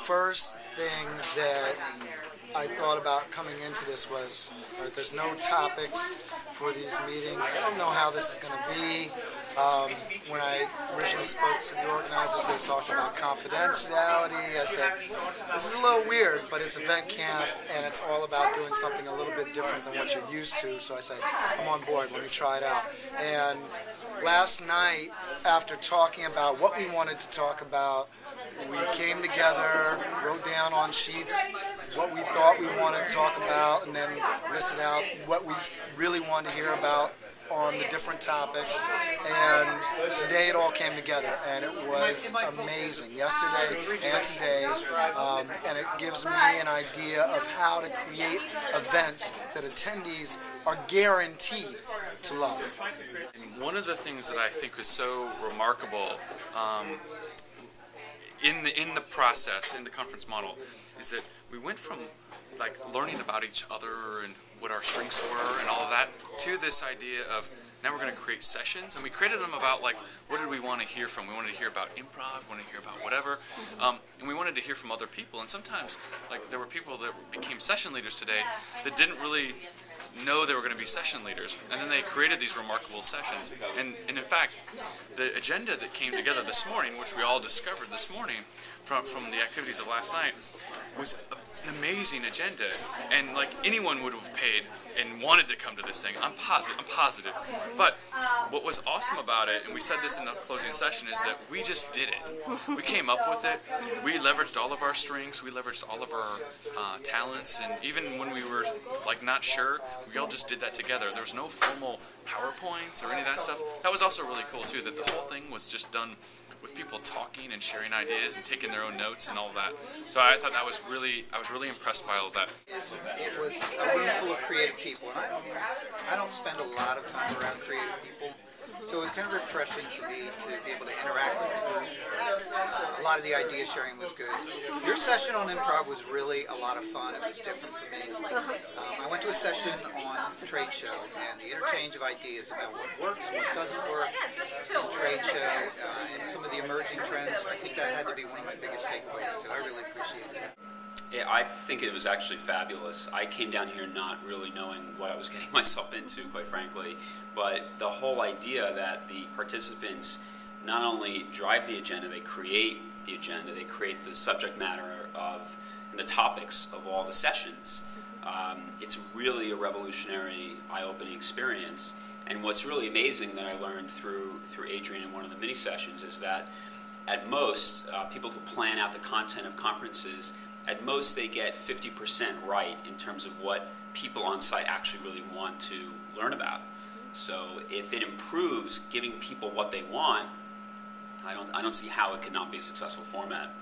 first thing that I thought about coming into this was, there's no topics for these meetings. I don't know how this is going to be. When I originally spoke to the organizers, they talked about confidentiality. I said, this is a little weird, but it's event camp, and it's all about doing something a little bit different than what you're used to. So I said, I'm on board. Let me try it out. And last night, after talking about what we wanted to talk about, we came together, wrote down on sheets what we thought we wanted to talk about, and then listed out what we really wanted to hear about on the different topics. And today it all came together, and it was amazing, yesterday and today. And it gives me an idea of how to create events that attendees are guaranteed to love. And one of the things that I think was so remarkable in the process, in the conference model, is that we went from like learning about each other and what our strengths were and all of that to this idea of now we're going to create sessions, and we created them about like what did we want to hear from. We wanted to hear about improv, wanted to hear about whatever, and we wanted to hear from other people. And sometimes like there were people that became session leaders today that didn't really know they were going to be session leaders, and then they created these remarkable sessions. And in fact, the agenda that came together this morning, which we all discovered this morning from the activities of last night, was an amazing agenda, and like anyone would have paid and wanted to come to this thing. I'm positive. But what was awesome about it, and we said this in the closing session, is that we just did it. We came up with it. We leveraged all of our strengths. We leveraged all of our talents, and even when we were like not sure, we all just did that together. There was no formal PowerPoints or any of that stuff. That was also really cool too, that the whole thing was just done with people talking and sharing ideas and taking their own notes and all of that. So I thought I was really impressed by all of that. It was a room full of creative people, and I don't spend a lot of time around creative people, so it was kind of refreshing for me to be able to interact with the group. A lot of the idea sharing was good. Your session on improv was really a lot of fun. It was different for me. I went to a session on trade show and the interchange of ideas about what works, what doesn't work in trade show, and some of the emerging trends. I think that had to be one of my biggest takeaways too. I really appreciated it. Yeah, I think it was actually fabulous. I came down here not really knowing what I was getting myself into, quite frankly, but the whole idea that the participants not only drive the agenda, they create the agenda, they create the subject matter of and the topics of all the sessions. It's really a revolutionary, eye-opening experience. And what's really amazing that I learned through Adrian in one of the mini sessions is that at most, people who plan out the content of conferences, at most they get 50% right in terms of what people on site actually really want to learn about. So if it improves giving people what they want, I don't see how it could not be a successful format.